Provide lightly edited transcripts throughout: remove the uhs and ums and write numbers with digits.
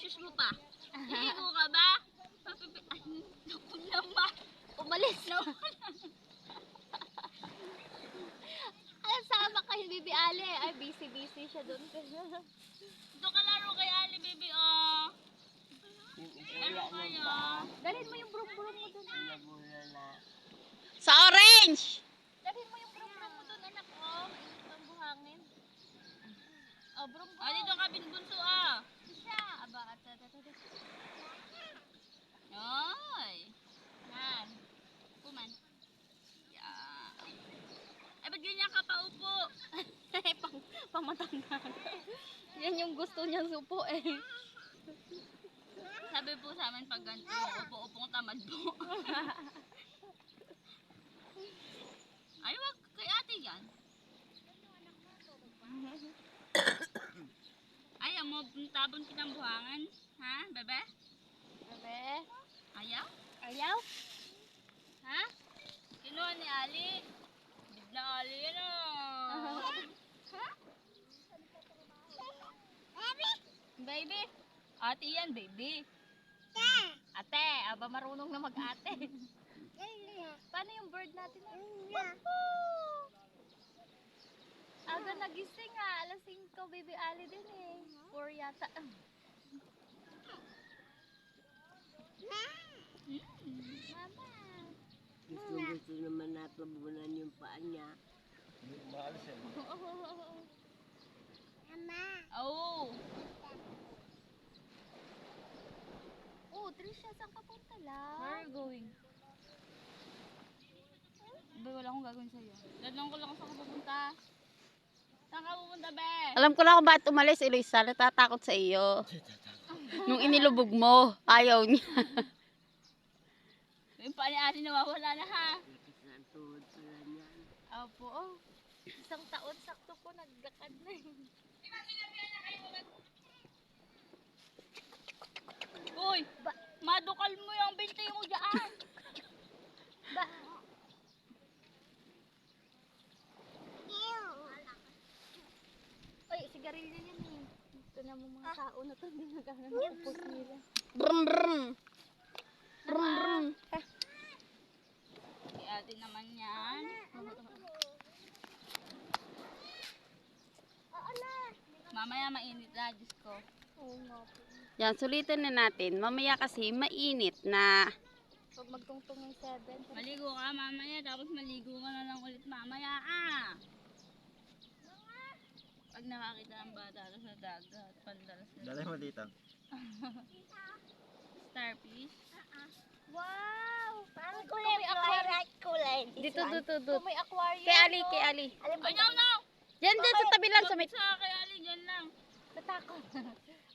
shoes mo pa. Ihigo ka ba? Ay, naku naman. Umalis na. Ay, sama kayo, Bibi Ali. Ay, busy siya doon. Ito ka laro kay Ali, baby, oh. Laro kayo. Dalhin mo yung brum-brum mo doon. Sa orange! Dalhin mo yung brum-brum mo doon, anak. Oh, mainit ang buhangin. Oh, brum-brum. Ah, dito ka, binbunso, ah. Siya. Aba, at. Ay. Yan. Kuman. Yan. Ay, ba't ganyan ka paupo? Pamatanda. Yan yung gusto niyang supo eh. Sabi po sa amin pag ganito, upo-upong tamad po. Ay, wag kay ate yan. Ayaw mo, tabon kitang buhangan. Ha, bebe? Bebe? Ayaw? Ayaw? Ha? Kinuha ni Ali. Big na Ali yan, oh. Baby? Ate yan, baby. Ate, aba marunong na mag-ate. Paano yung bird natin? Aga nagising alas 5, Baby Ali din eh. 4 yata. Mama. Gusto naman natabunan yung paa niya. Oh. Oh, Trisha, saan ka punta lang? Where are you going? Be, wala akong gagawin sa'yo. Dadlang ko lang saan ka pupunta. Saan ka pupunta, be? Alam ko na kung bakit umalis, Eloisa. Natatakot sa iyo. Nung inilubog mo, ayaw niya. Yung pa ni Ali nawawala na, ha? Ang tuhod pala niya. Opo, oh. Isang taon sakto po naglakad na eh. Uy, madukal mo yung binti mo dyan. Ba? Oy, sigarilyo yan eh. Ito na mo mga tao na to, hindi nagkakapos nila. Brum brum. Brum brum. Si ate naman yan. Mamaya mainit na, Diyos ko. Oo nga po. Yan, sulitin na natin. Mamaya kasi mainit na. Pag magtungtong ng 7. Maligo ka mamaya, tapos maligo ka na lang ulit mamaya, ah. Pag nakakita ng bata sa dagat, pandalas na Dali mo dito. starfish. Wow! Parang kulay kulay. Dito, dito, dito. Kung may aquarium. Kay Ali, kay Ali. Ay, no! Diyan, diyan sa tabi lang. Sa may... Sa kay Ali, dyan lang. Natakot.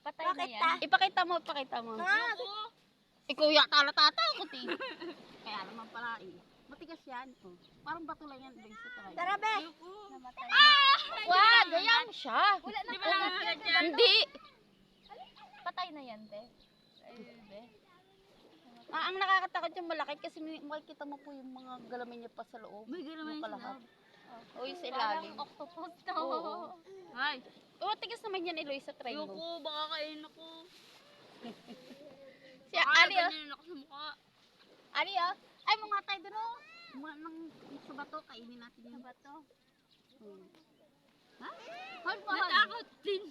Patay na yan. Ipakita mo, ipakita mo. Ayoko. Ikaw yata natatakot eh. Kaya naman pala eh. Matigas yan. Oh. Parang bato lang yan. Eloisa, talaga. Tara, be! Ayoko. Namatay. Wag, gayaan mo siya. Wala na Di ba nangangagat dyan? Hindi. Patay na yan, be. Ay, be. Ang nakakatakot yung malaki kasi makikita mo po yung mga galamin niya pa sa loob. May galaman Yung yung kalahap. sa O yung sa ilalim. Parang octopus to. Oo. Ay, Oo, tigas naman yan, Eloisa. Try ayoko. mo. Baka kainin ako. Si Baka Ali, oh. ganyan ako sa mukha. Ali, oh. Ay, mga tayo doon, oh. Sa bato, kainin natin yung bato. Ha? Hold mo, hold. Natakot din.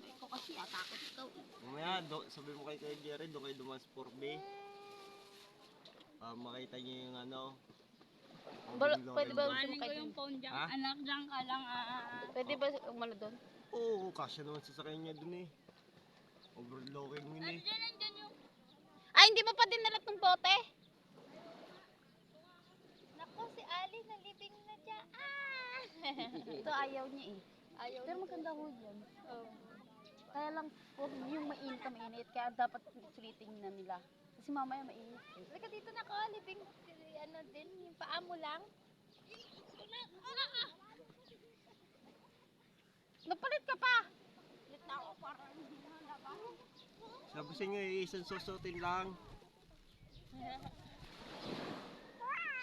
Ikaw kasi, takot ikaw. Mamaya, sabi mo kay Jerry, doon kayo dumas 4B. Makita niyo yung ano. ang bundok Pwede ba doon. Kuhanin ko yung phone dyan. Ha? Anak, dyan ka lang, ah. Pwede ba umano doon? Oo, kasya naman sa sakay niya doon eh. Overlooking yun eh. Nandiyan yung... Ay, hindi mo pa dinalat ng bote? Naku, si Ali nalibing na dyan. Ito ayaw niya eh. Ayaw Pero maganda ho yan. Kaya lang, huwag yung mainit na mainit. Kaya dapat sulitin na nila. Kasi mamaya mainit eh. Halika dito na ko, libing, ano din, yung paa mo lang. Napalit ka pa! Sabi sa inyo, isang susutin lang.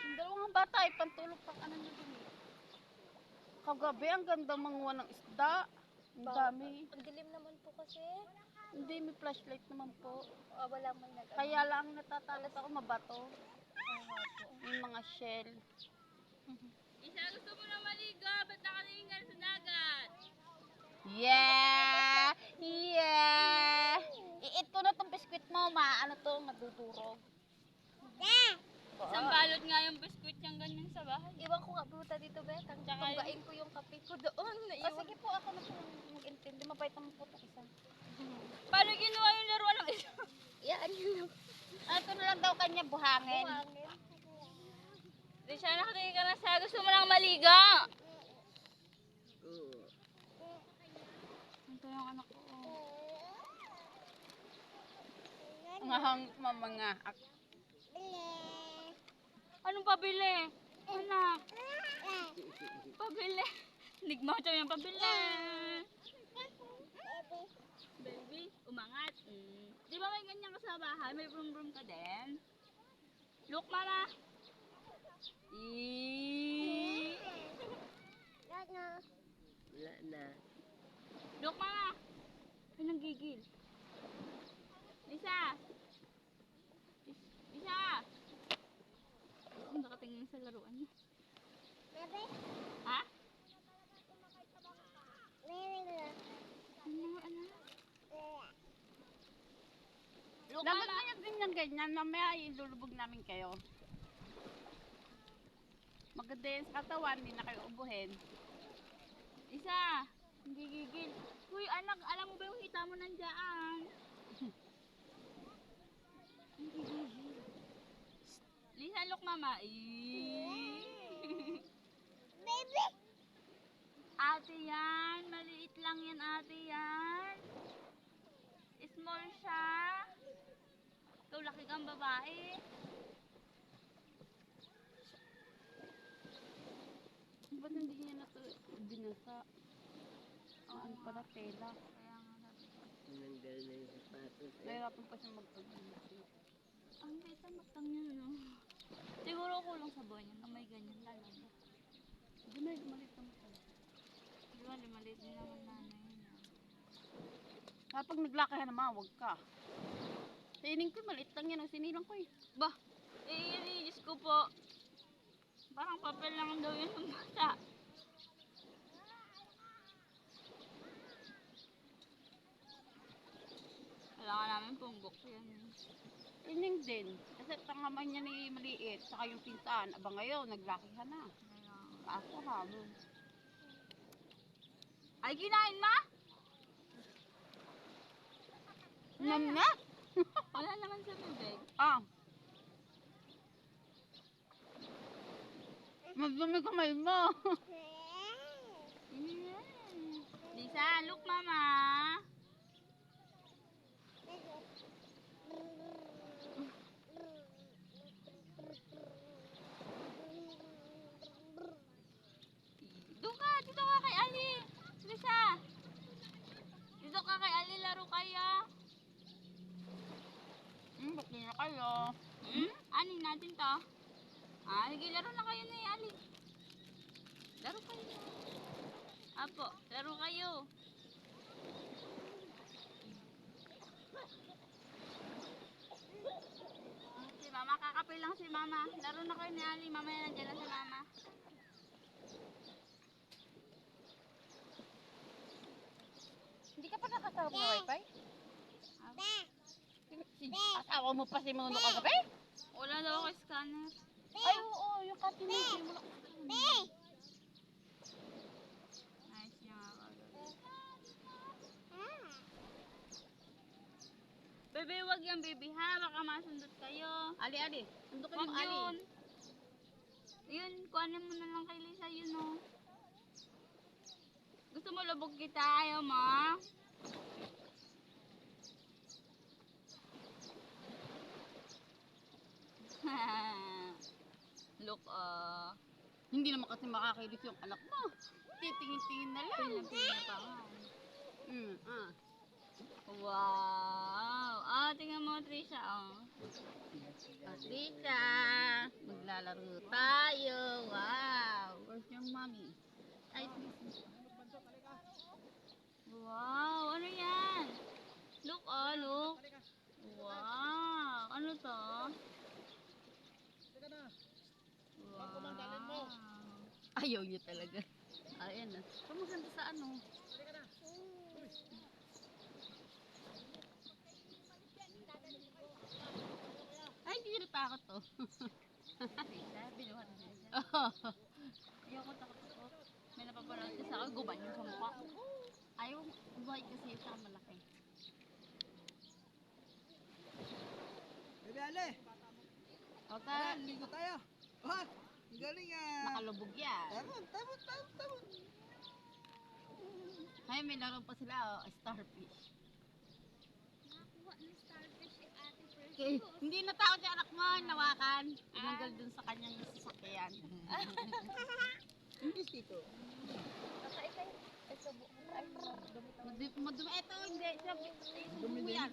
Yung dalawang bata ay pantulog pang ano nyo dun eh. Kagabi, ang ganda manguha ng isda. Ang dami. Ang dilim naman po kasi. Hindi, may flashlight naman po. Wala may nag Kaya lang natatalas ako mabato. Yung mga shell. Isa, gusto mo na maligo? Ba't nakatingin ka sa dagat? Yeah! Yeah! Iit ko na tong biskwit mo, ano to, madudurog. Isang balot nga yung biskuit niyang ganyan sa bahay. Iwan ko nga buta dito, Bet. Ang Tsaka yun. tanggain ko yung kape ko doon. O Naiwan. sige po, ako na po mag-intindi. Mabait naman po itong isa. Paano ginawa yung laruan ng isa? Yan yun. Ito na lang daw kanya buhangin. Buhangin. Di siya nakatingin ka na sa gusto mo lang maligo. Ito yung anak ko. Ngahang mamanga. Anong pabili? Anak. Pabili. Nigma siya yung pabili. Baby, umangat. Di ba may ganyan ka sa bahay? May brum-brum ka din? Look, mama. Wala na. Look, mama. Ay, nanggigil. Lisa. Lisa. Ang nakatingin sa laruan niya. Ha? Ano, anak? Look, Dapat mama. kaya ganyan-ganyan. Mamaya ilulubog namin kayo. Maganda yan sa katawan. Hindi na kayo ubuhin. Isa. Nanggigigil. Uy, anak, alam mo ba yung hita mo nandiyan? Nanggigigil. Lisa, look, mama. Baby! Ate yan. Maliit lang yan, ate yan. Small siya. Ikaw, laki kang babae. Ba't hindi niya na ito binasa? Ano pala, tela. Kaya nga sabi ko. Tinanggal na yung sapatos. Nahirapan pa siya magpag-binasa. Ang liit ang matang niya, no? Siguro kulang sa buhay niya na may ganyan lalo na. Hindi na, malit naman pala. Di ba, maliit din naman nanay niya. Kapag naglaki ka naman, huwag ka. Sining ko, maliit lang yan. Sinilang ko eh. Bah, Diyos ko po. Parang papel lang daw yun ng bata. Kailangan namin punggok yan. Sining din. Kasi tangaman niya ni maliit. Saka yung pinsan. Aba ngayon, naglaki ka na. Ako habol. Ay, kinain ma? Nam na? Wala naman sa bibig. Ah. Madumi kamay mo. Lisa, look mama. Doon ka, dito ka kay Ali. Lisa. Dito ka kay Ali, laro kayo. Ba't na kayo? Ani natin to. Sige, laro na kayo ni Ali. Laro kayo. Apo, laro kayo. Si mama, kakapil lang si mama. Laro na kayo ni Ali. Mamaya nandiyan na si mama. Hindi ka pa nakasama ng wifi? Asawa mo pa si Mono kagabi? Wala daw ako scanner. Ay, oo, yung katinigil mo lang. Nice niya nga kagabi. Bebe, wag yan, baby, ha? Baka masundot kayo. Ali, Ali. Sundo ka Wag yung Ali. yun. Yun, kuhanin mo na lang kay Lisa yun, oh. Gusto mo lubog kita? Ayaw mo? Look, Hindi naman kasi makakilis yung anak mo. Titingin-tingin na lang. pinapina pa nga. Wow! Tingnan mo, Trisha, oh. Tita, maglalaro tayo. Wow. Where's your mommy? Ay, Wow! Ano yan? Look, Ayaw niya talaga. Ayan na. So maganda sa ano. Ay, hindi na takot to. Binuhat din siya. Ayoko takot ako. May napapanood kasi ako, guban yung sa mukha. Ayaw, white kasi siya malaki. Bebe Ale, O tara, ligo tayo. Ha? Ang galing ah. nakalubog yan. Tama. Ay, may laro pa sila, oh, starfish. Okay. Hindi natakot yung anak mo, nawakan. Tinanggal dun sa kanyang sasakyan. English dito. Madumi. Eto, hindi. Dumi yan.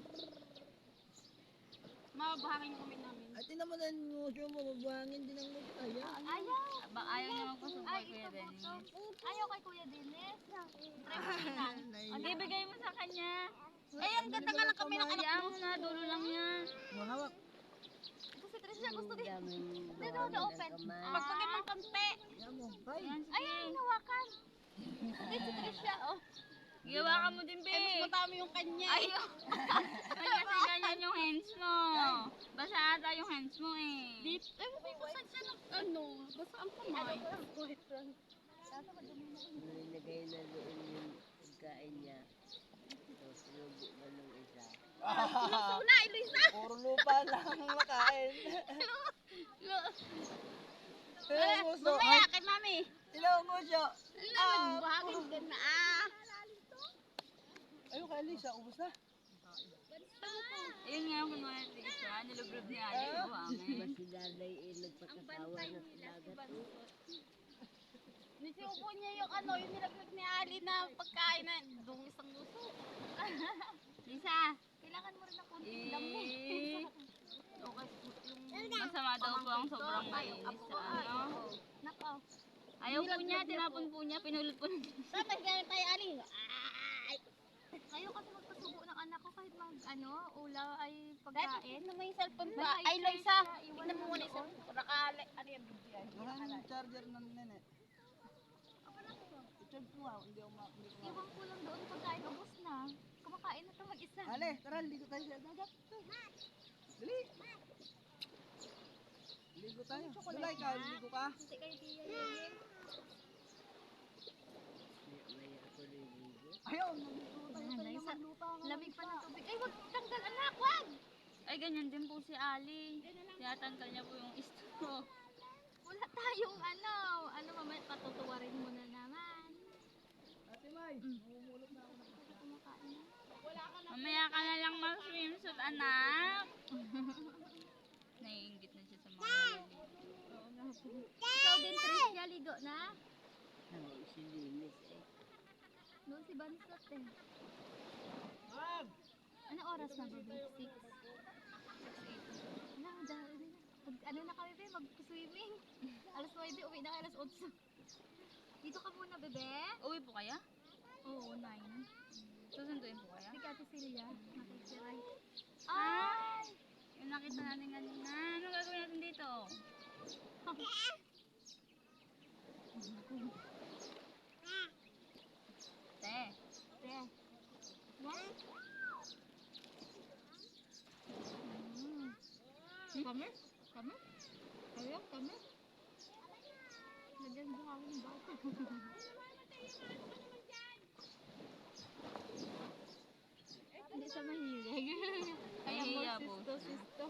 Mabahangin kami namin. At tinaman mo siya mabuhangin din ang kaya. Ayaw niya magpasubo kay Kuya Dennis. Ayaw kay Kuya Dennis. Ang ibigay mo sa kanya. Eh, ang ganda nga lang kami ng anak Hayaan mo. mo na, dulo lang yan. Mahawak. Kasi Tricia gusto din. Daming Dito gawa na ng open. kamay. Pagpagin ng kante. Yan mo. Hay. Yan, Ay, sige. hinawakan. Ay, si Tricia, oh. Gawa ka mo din, Eh, mas be. matami yung kanya. Ayaw. Ay, kasi ganyan yung hands mo. Basa ata yung hands mo eh. Dito, eh, saan siya ng ano, basta ang kamay. Nilagay na doon yung pagkain niya. Tapos sinubo na nung isa. Una, Elisa. Puro lupa lang makain. Tilaw mo so. Mamaya, kay mami. Tilaw mo siya. Buhangin ka na, Ayun kay Lisa, ubos na. Ayun nga yung kunwari siya, nilublob ni Ali. Buhangin. Mas si Daday nagpakasawa na talaga to. Nisiupo niya yung ano, yung nilaglag ni Ali na pagkain na dung isang luso. Lisa. Kailangan mo rin ng konting dami. Okay, yung Masama daw po ang sobrang mainis sa ano. Nako. Ayaw po niya, tinapon po niya, pinulot po niya. Saan ganyan tayo, Ali? Ayaw kasi magpasubo ng anak ko kahit ula ay Dahil pagkain. na may cellphone May ba? high Ay, charge Loisa. na, iwan Tignan mo mo muna yung doon. cellphone. Nakali, ano yan, video yan. Wala yung charger ng nene. Charge mo nga, hindi ako Iwan ko lang doon pagkain, ubos na. Kumakain na ito mag-isa. Ale, tara, ligo tayo sa dagat. Dali. Ligo tayo. Wala ikaw, ligo ka. Hindi kayo tiya yeye. Maya ako niligo. Ayaw, naligo tayo. Sa lamig pa ng tubig. Ay, wag tanggal anak, wag! Ay, ganyan din po si Ali. Tinatanggal niya po yung istro. Wala tayong mamaya patutuwarin mo na naman. Ate May, mamumulot na ako. Kumakain na. Mamaya ka na lang mag-swimsuit, anak. Naiingit na siya sa mga naliligo. Ikaw din, Tricia, ligo na? Tawag si Linis eh. Doon si Bansot eh. Ma'am! Ano oras na, baby? 6. Ano, dahil na. Na kami, bebe, mag-swimming. Alas 9, uwi na kayo alas 8. Dito ka muna, bebe. Uwi po kaya? Oo, 9. Susunduin po kaya? Si Kati Celia, nakisiray. Ay! Yung nakita natin kanina. Anong gagawin natin dito? Te. Te. What? Kami? Kami? Kayo? Kami? Lagyan mo kami ng bata. Hindi siya mahilig. Kaya Nahihiya po. sisto.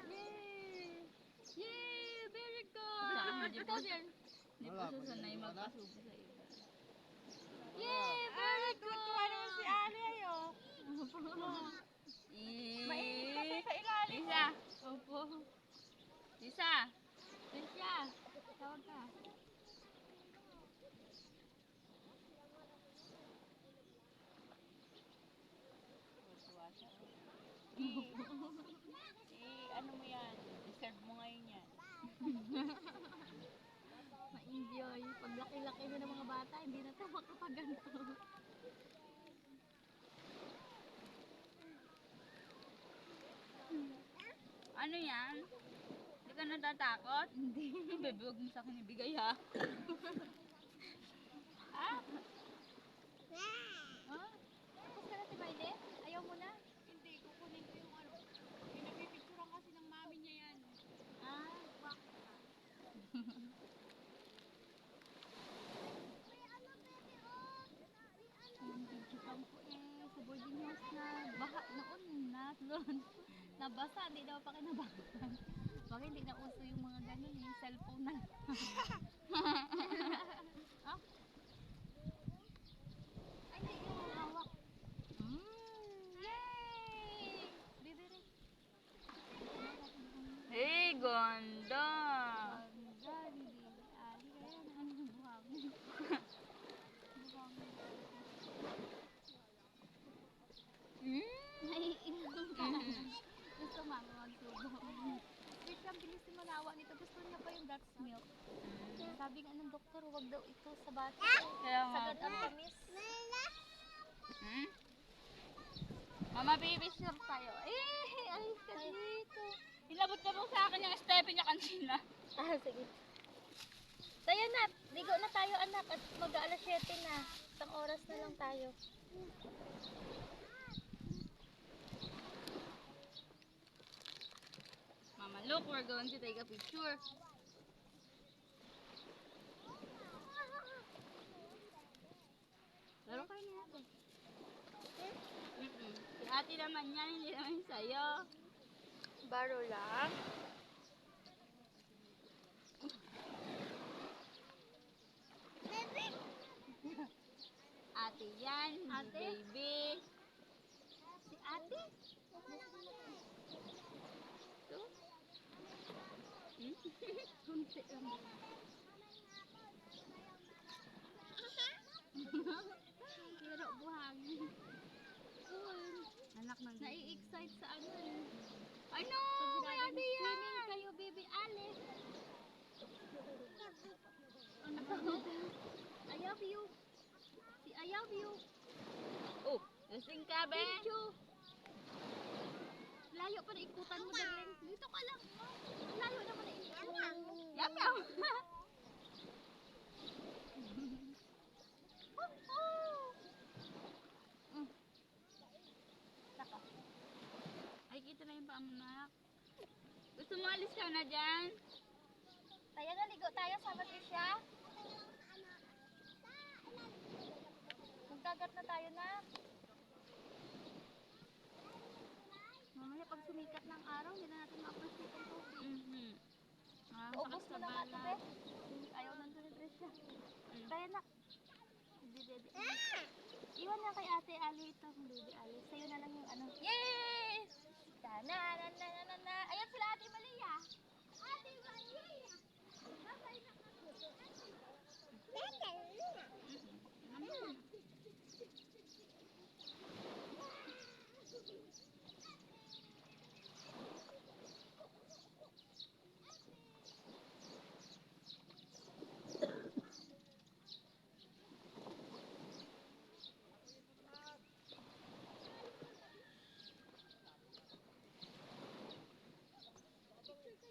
Yay! Yay! Very good! Saan? Hindi Ikaw po- din. Hindi po susanay magpasubo sa iba. Yay! Very good! Tuwa naman si Ali ayo. Mainit kasi sa ilalim. Lisa. Opo. Lisa. Tricia, tawag ka. Ano mo yan? Deserve mo ngayon yan. Ma-enjoy. Pag laki-laki mo ng mga bata, hindi na ito makapaganto. Ano yan? Di ka natatakot? Hindi. Bebe, huwag mo sa akin ibigay ha. Ah? Ah? Tapos ka na si Mayle? Ayaw mo na? Hindi, kukunin ko yung ano. Pinapipicturean kasi ng mami niya yan. Ah, bakit? Yung video cam ko sa boarding house na baha noon na doon. Nabasa, hindi daw pa kinabahan. Baka hindi na uso yung mga ganun, yung cellphone na. Ah? Ay, hindi yung hawak. Yay! Baby rin. Hey, ganda! Ganda ni Baby Ali. Kaya na ano yung buhangin. Buhangin. Naiilang ka. Gusto mama magsubo. Wait lang, bilisin mo nawa nito. Gusto niya pa yung Dutch milk. Sabi nga ng doktor, huwag daw ito sa bata. Kaya nga. Sagad ang tamis. Hmm? Mama, baby, sure tayo. Ay, ka dito. Inabot na po sa akin yung Steffi niya kanina. Ah, sige. Tayo na, ligo na tayo anak at mag-aalas 7 na. Isang oras na lang tayo. Mama, look, we're going to take a picture. Laro kayo ni ate. Si ate naman yan, hindi naman sa'yo. Baro lang. Ate yan, hindi Ate? baby. Si ate? Kunti lang. Pero buhangin. Anak ng Nai-excite sa ano eh. Ano? Pag Kay sinabi ate na, yan. swimming kayo, baby Ali. Ano ba? I love you. Si I love you. Oh, lasing ka, be? Picture. Layo pa na ikutan mo, darling. Dito ka lang. Layo naman na ikutan mo. Yum, yum. Naka. Ay, kita na yung paa mo, nak. Gusto mo alis ka na dyan? Tayo na, ligo tayo sa Patricia. Magdagat na tayo na. Mamaya pag sumikat ng araw, hindi na natin ma-appreciate ang tubig. Mhm. Ubus mo na nga ito, Beth. Ayaw nandun ni Tricia. Tayo na. Hindi, baby. Iwan na kay Ate Ali ito, baby Ali. Sa'yo na lang yung ano. Yay! Na. Ayan sila Ate Malia. Ate Malia! Babay na kami.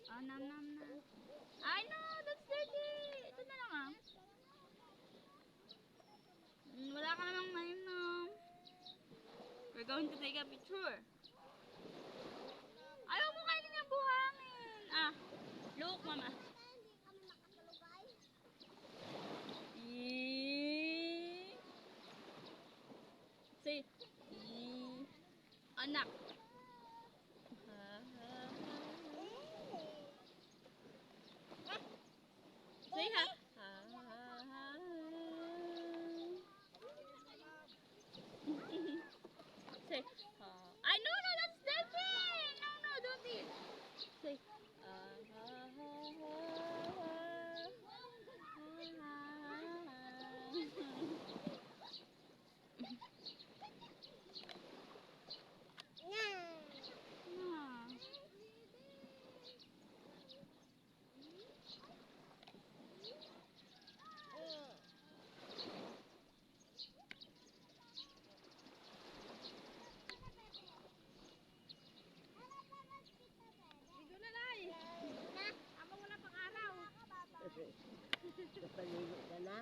Oh, nam. Ay, no, that's dirty. Ito na lang, ah. Wala ka namang mainom. We're going to take a picture. Ayaw mo kainin yung buhangin. Ah, look, mama. Say, anak. Say ha. Say, I no, that's different. No, don't eat. Say, Napaligo ka na?